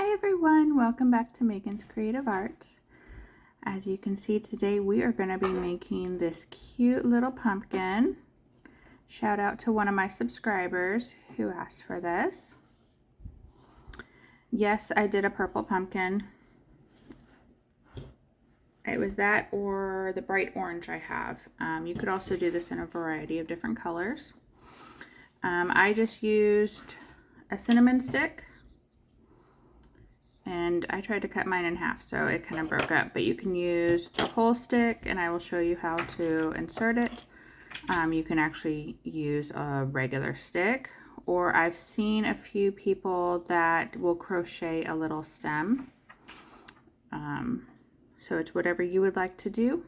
Hi everyone, welcome back to Megan's Creative Arts. As you can see today we are going to be making this cute little pumpkin. Shout out to one of my subscribers who asked for this. Yes, I did a purple pumpkin. It was that or the bright orange I have. You could also do this in a variety of different colors. I just used a cinnamon stick. And I tried to cut mine in half, so it kind of broke up, but you can use the whole stick and I will show you how to insert it. You can actually use a regular stick, or I've seen a few people that will crochet a little stem. So it's whatever you would like to do.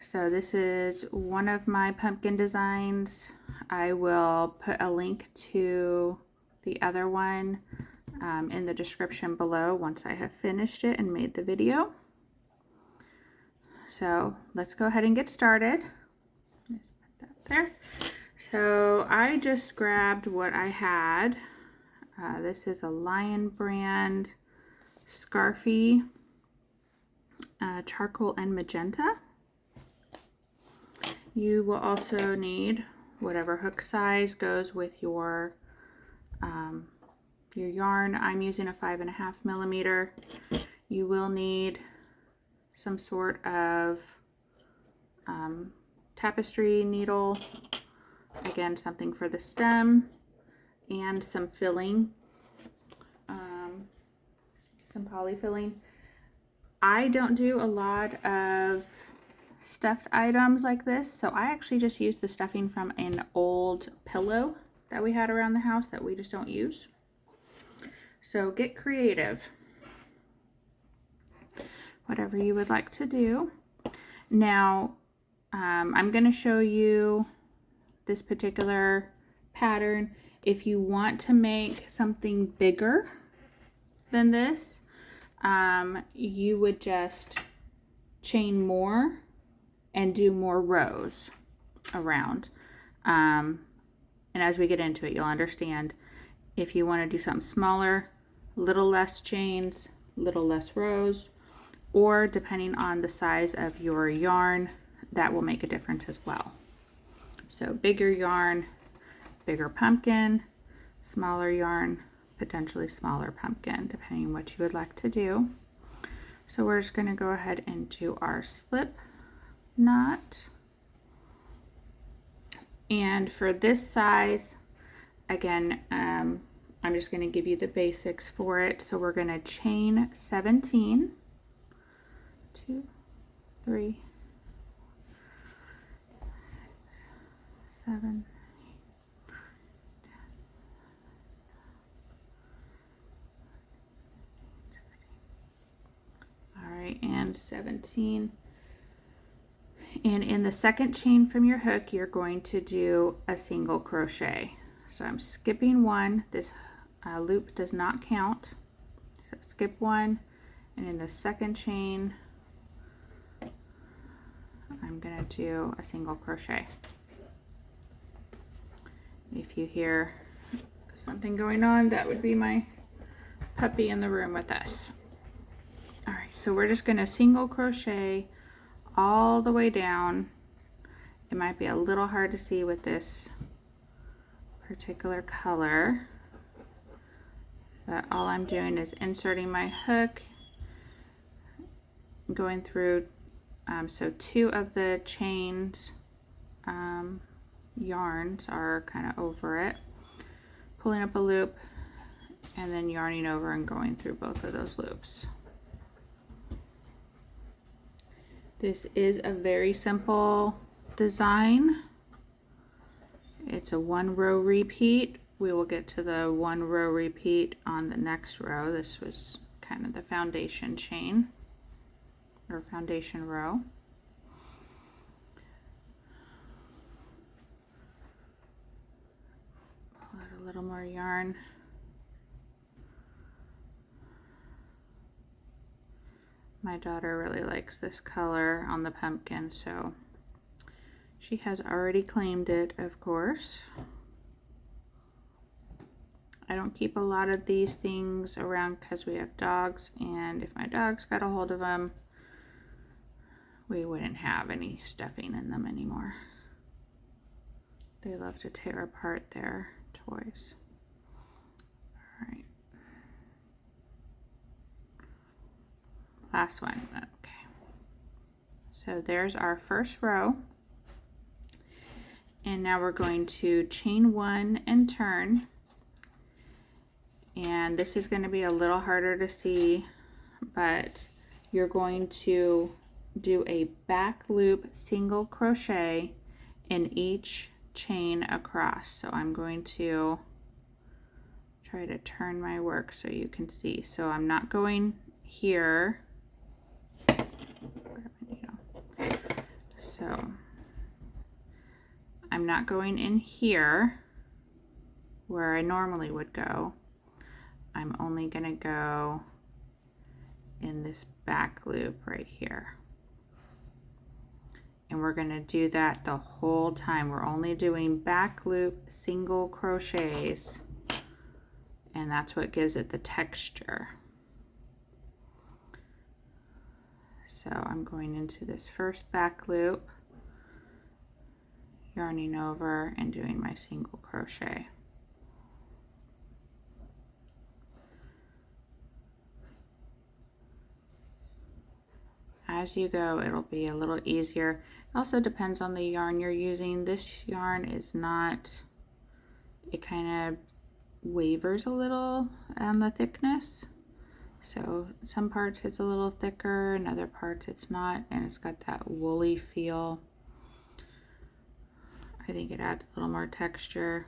So this is one of my pumpkin designs. I will put a link to the other one in the description below once I have finished it and made the video. So let's go ahead and get started. Just put that there. So I just grabbed what I had. This is a Lion brand Scarfy charcoal and magenta. You will also need whatever hook size goes with your yarn. I'm using a 5.5 millimeter. You will need some sort of tapestry needle, again something for the stem, and some filling, some poly filling. I don't do a lot of stuffed items like this, so I actually just use the stuffing from an old pillow that we had around the house that we just don't use. So get creative, whatever you would like to do. Now, I'm going to show you this particular pattern. If you want to make something bigger than this, you would just chain more and do more rows around. And as we get into it, you'll understand. If you want to do something smaller, little less chains, little less rows, or depending on the size of your yarn, that will make a difference as well. So bigger yarn, bigger pumpkin, smaller yarn, potentially smaller pumpkin, depending on what you would like to do. So we're just going to go ahead and do our slip knot. And for this size, again, I'm just going to give you the basics for it. So we're going to chain 17, 2, 3, 6, 7, 8, 9, 10. All right, and 17. And in the second chain from your hook, you're going to do a single crochet. So I'm skipping one. This loop does not count. So skip one, and in the second chain, I'm going to do a single crochet. If you hear something going on, that would be my puppy in the room with us. All right, so we're just going to single crochet all the way down. It might be a little hard to see with this particular color, but all I'm doing is inserting my hook, going through, so 2 of the chains yarns are kind of over it, pulling up a loop, and then yarning over and going through both of those loops. This is a very simple design. It's a 1 row repeat. We will get to the 1 row repeat on the next row. This was kind of the foundation chain or foundation row. Pull out a little more yarn. My daughter really likes this color on the pumpkin, so she has already claimed it, of course. I don't keep a lot of these things around because we have dogs, and if my dogs got a hold of them, we wouldn't have any stuffing in them anymore. They love to tear apart their toys. All right. Last one. Okay. So there's our first row. And now we're going to chain one and turn. And this is going to be a little harder to see, but you're going to do a back loop single crochet in each chain across. So I'm going to try to turn my work so you can see. So I'm not going here. So I'm not going in here where I normally would go. I'm only going to go in this back loop right here. And we're going to do that the whole time. We're only doing back loop single crochets, and that's what gives it the texture. So I'm going into this first back loop, yarning over and doing my single crochet. As you go, it'll be a little easier. It also depends on the yarn you're using. This yarn is not, it kind of wavers a little on the thickness. So some parts it's a little thicker and other parts it's not, and it's got that woolly feel. I think it adds a little more texture.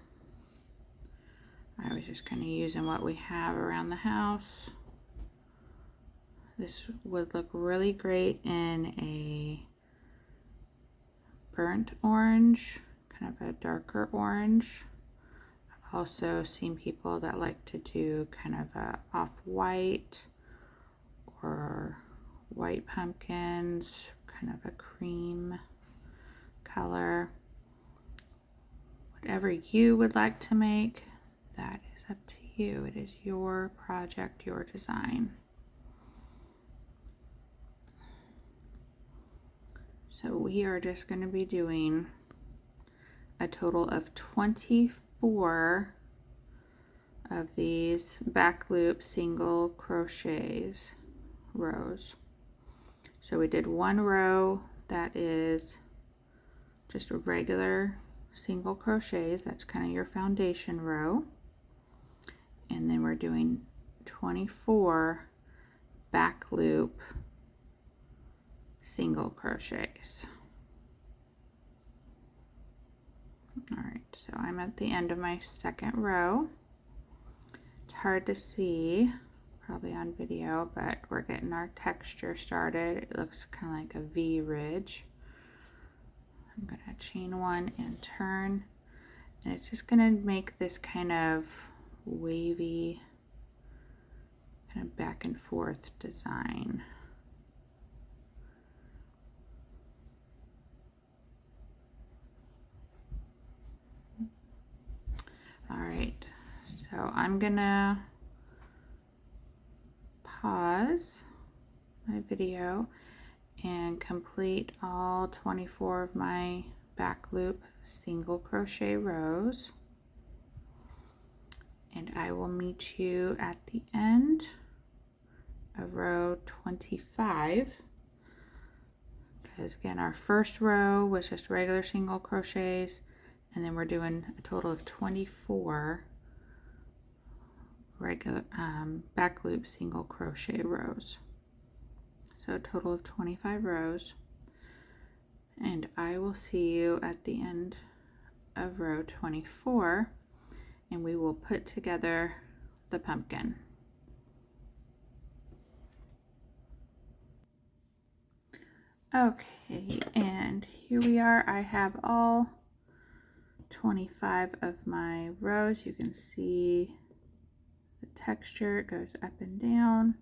I was just kind of using what we have around the house. This would look really great in a burnt orange, kind of a darker orange. I've also seen people that like to do kind of a off-white or white pumpkins, kind of a cream color. Whatever you would like to make, that is up to you. It is your project, your design. So we are just going to be doing a total of 24 of these back loop single crochets rows. So we did one row that is just a regular single crochets, that's kind of your foundation row, and then we're doing 24 back loop single crochets. All right, so I'm at the end of my second row. It's hard to see probably on video, but we're getting our texture started. It looks kind of like a V ridge. I'm gonna chain one and turn, and it's just gonna make this kind of wavy, kind of back and forth design. All right, so I'm gonna pause my video and complete all 24 of my back loop single crochet rows, and I will meet you at the end of row 25, because again our first row was just regular single crochets, and then we're doing a total of 24 regular back loop single crochet rows. So a total of 25 rows, and I will see you at the end of row 24, and we will put together the pumpkin. Okay, and here we are. I have all 25 of my rows. You can see the texture, it goes up and down,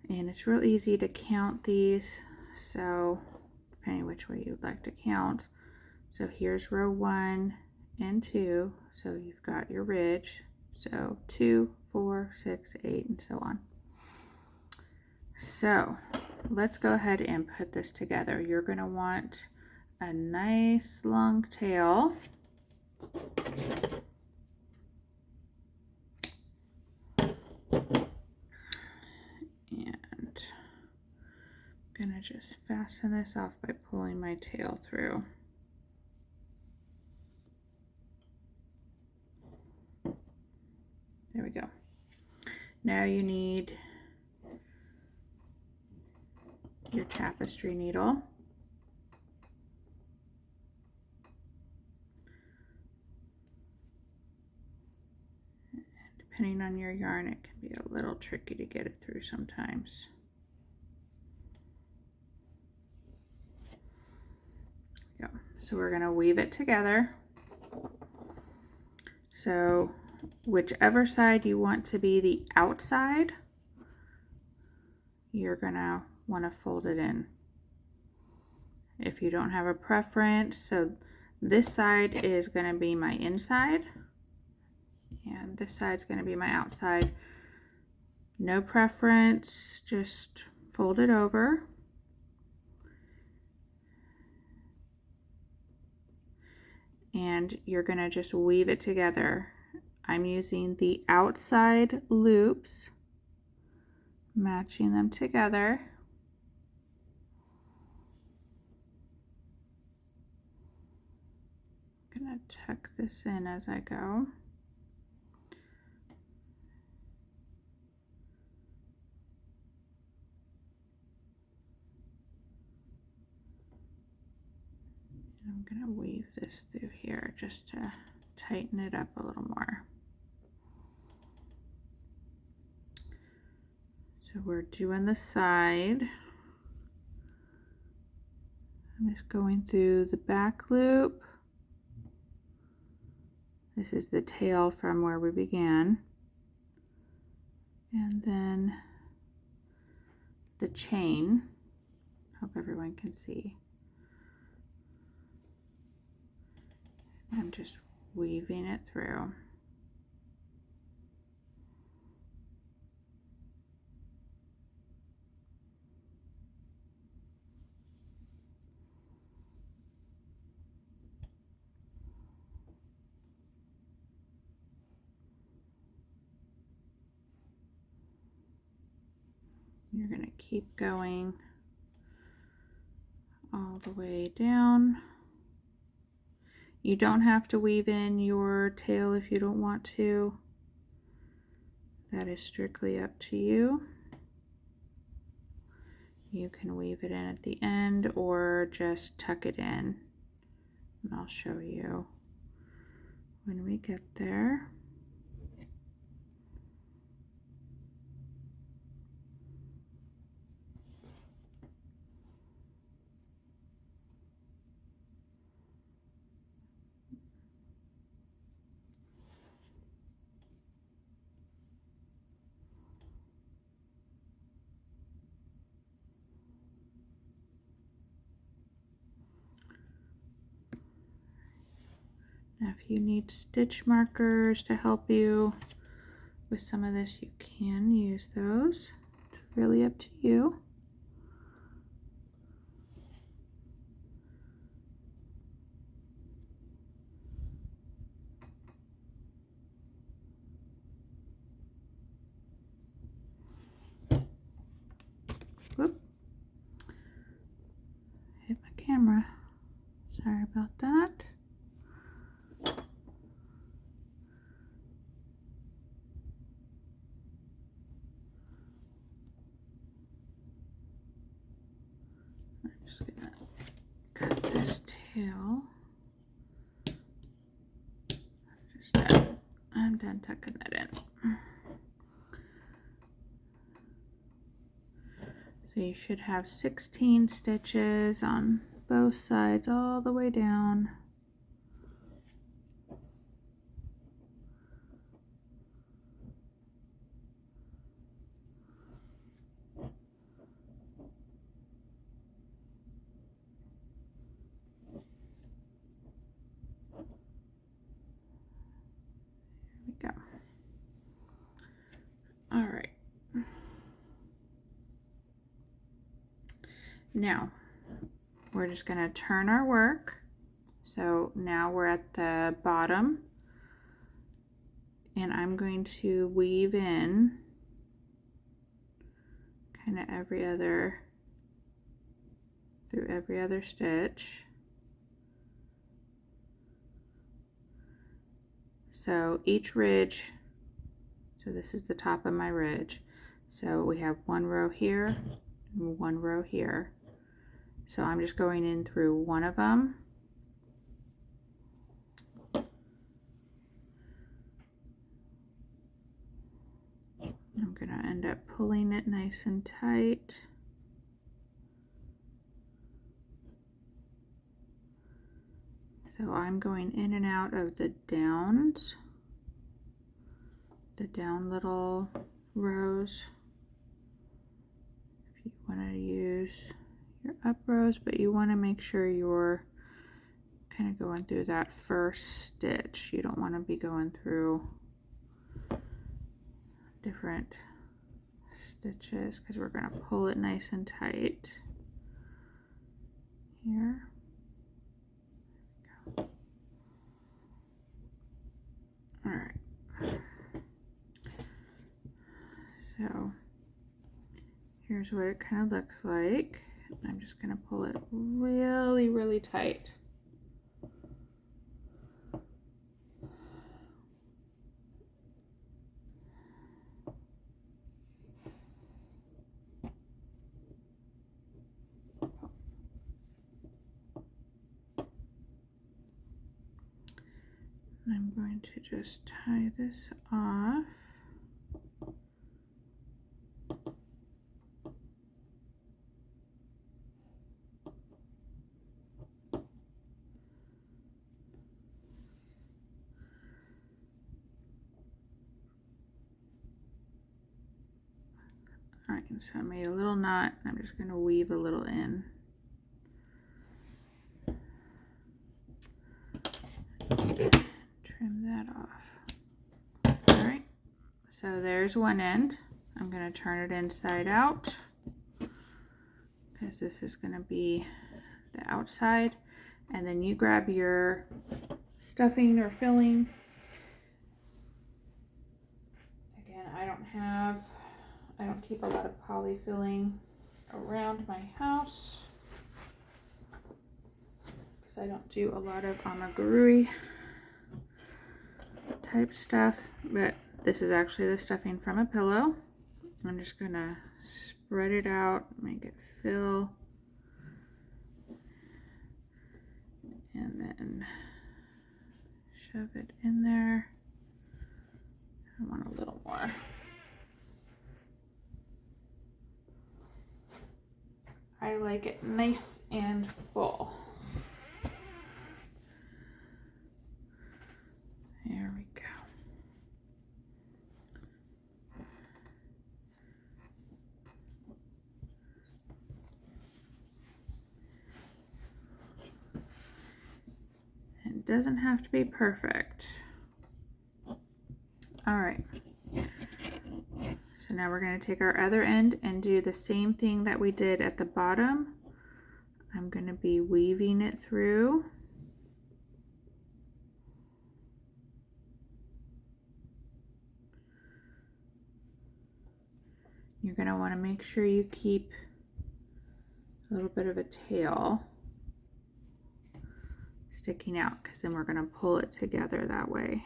and it's real easy to count these, so depending which way you'd like to count. So here's row 1, and 2, so you've got your ridge. So 2, 4, 6, 8, and so on. So let's go ahead and put this together. You're going to want a nice long tail. And I'm going to just fasten this off by pulling my tail through. There we go. Now you need your tapestry needle. And depending on your yarn, it can be a little tricky to get it through sometimes. Yeah. So we're going to weave it together. So whichever side you want to be the outside, you're going to want to fold it in. If you don't have a preference, so this side is going to be my inside and this side's going to be my outside. No preference, just fold it over. And you're going to just weave it together. I'm using the outside loops, matching them together. I'm going to tuck this in as I go. I'm going to weave this through here just to tighten it up a little more. So we're doing the side. I'm just going through the back loop. This is the tail from where we began. And then the chain. Hope everyone can see. I'm just weaving it through. You're going to keep going all the way down. You don't have to weave in your tail if you don't want to. That is strictly up to you. You can weave it in at the end or just tuck it in. And I'll show you when we get there. Now, if you need stitch markers to help you with some of this, you can use those. It's really up to you. Whoop. Hit my camera. Sorry about that. I'm just gonna cut this tail. Just done. I'm done tucking that in. So you should have 16 stitches on both sides all the way down. go. All right. Now, we're just going to turn our work. So now we're at the bottom, and I'm going to weave in kind of through every other stitch. So each ridge, so this is the top of my ridge. So we have one row here and one row here. So I'm just going in through one of them. I'm going to end up pulling it nice and tight. So I'm going in and out of the downs, the down little rows. If you want to use your up rows, but you want to make sure you're kind of going through that first stitch. You don't want to be going through different stitches because we're going to pull it nice and tight here. All right. So here's what it kind of looks like. I'm just going to pull it really, really tight. I'm going to just tie this off. All right, so I made a little knot. I'm just going to weave a little in. Trim that off. All right, so there's one end. I'm going to turn it inside out because this is going to be the outside. And then you grab your stuffing or filling. Again, I don't keep a lot of poly filling around my house because I don't do a lot of amigurumi type stuff, but this is actually the stuffing from a pillow. I'm just gonna spread it out, make it fill, and then shove it in there. I want a little more. I like it nice and full. There we go. It doesn't have to be perfect. All right. So now we're going to take our other end and do the same thing that we did at the bottom. I'm going to be weaving it through. You're going to want to make sure you keep a little bit of a tail sticking out, because then we're going to pull it together that way.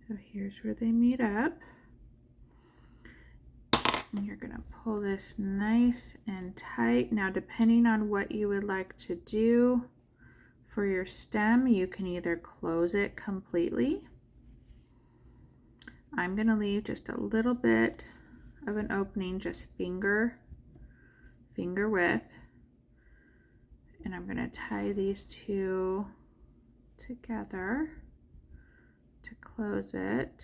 So here's where they meet up. And you're going to pull this nice and tight. Now, depending on what you would like to do for your stem, you can either close it completely. I'm going to leave just a little bit of an opening, just finger width, and I'm going to tie these two together to close it.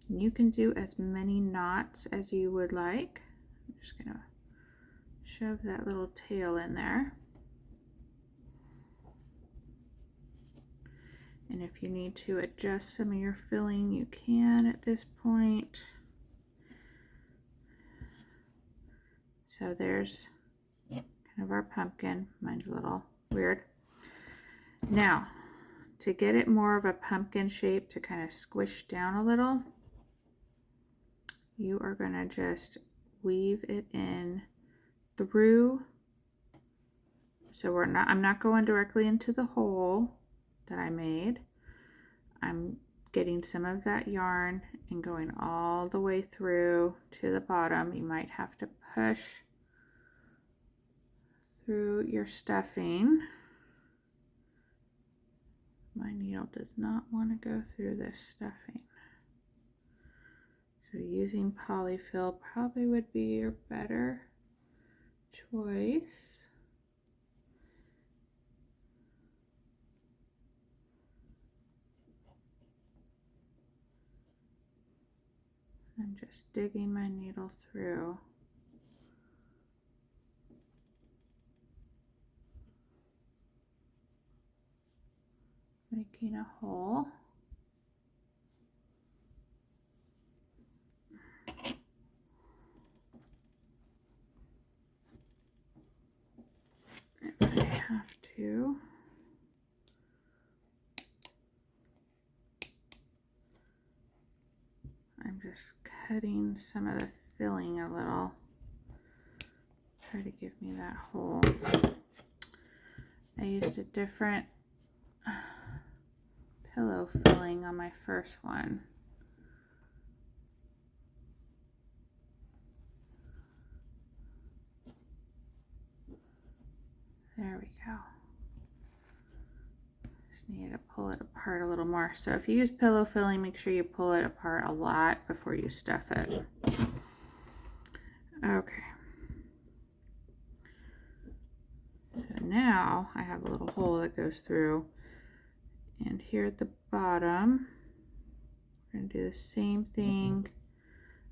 And you can do as many knots as you would like. I'm just going to shove that little tail in there. And if you need to adjust some of your filling, you can at this point. So there's kind of our pumpkin. Mine's a little weird. Now, to get it more of a pumpkin shape, to kind of squish down a little, you are going to just weave it in through. So I'm not going directly into the hole that I made. I'm getting some of that yarn and going all the way through to the bottom. You might have to push through your stuffing. My needle does not want to go through this stuffing. So using polyfill probably would be your better choice. I'm just digging my needle through. Making a hole. If I have to. I'm just cutting some of the filling a little. Try to give me that hole. I used a different pillow filling on my first one. There we go. Just need to pull it apart a little more. So if you use pillow filling, make sure you pull it apart a lot before you stuff it. Okay. So now I have a little hole that goes through, and here at the bottom we're going to do the same thing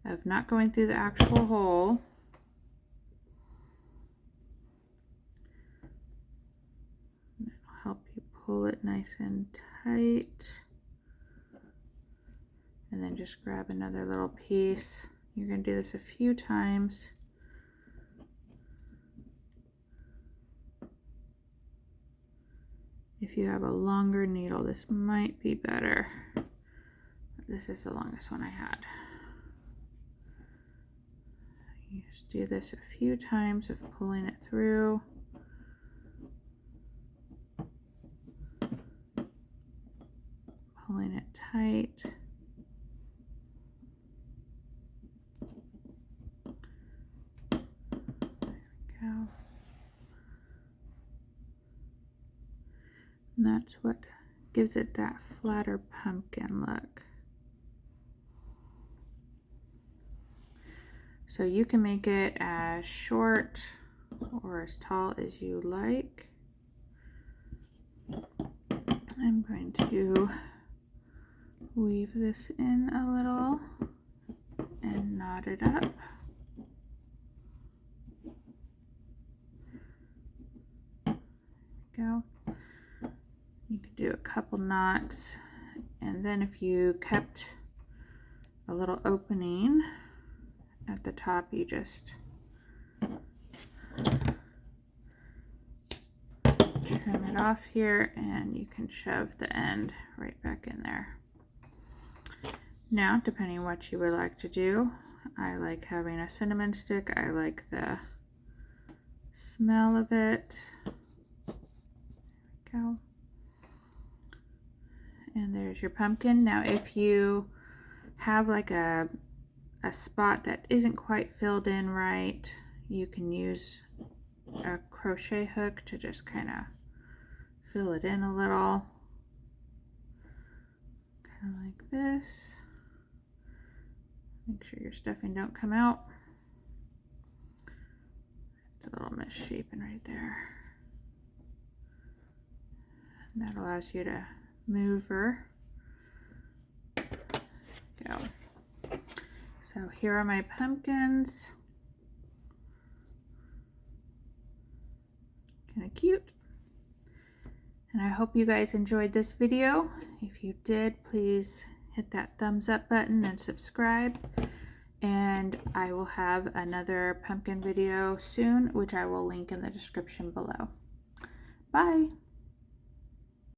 of not going through the actual hole. That'll help you pull it nice and tight, and then just grab another little piece. You're going to do this a few times. If you have a longer needle, this might be better. This is the longest one I had. You just do this a few times of pulling it through. Pulling it tight. There we go. And that's what gives it that flatter pumpkin look. So you can make it as short or as tall as you like. I'm going to weave this in a little and knot it up. There we go. You could do a couple knots, and then if you kept a little opening at the top, you just trim it off here, and you can shove the end right back in there. Now, depending on what you would like to do, I like having a cinnamon stick. I like the smell of it. There we go. And there's your pumpkin. Now, if you have like a spot that isn't quite filled in right, you can use a crochet hook to just kind of fill it in a little, kind of like this. Make sure your stuffing don't come out. It's a little misshapen right there. And that allows you to move her. Go. So here are my pumpkins. Kind of cute. And I hope you guys enjoyed this video. If you did, please hit that thumbs up button and subscribe. And I will have another pumpkin video soon, which I will link in the description below. Bye.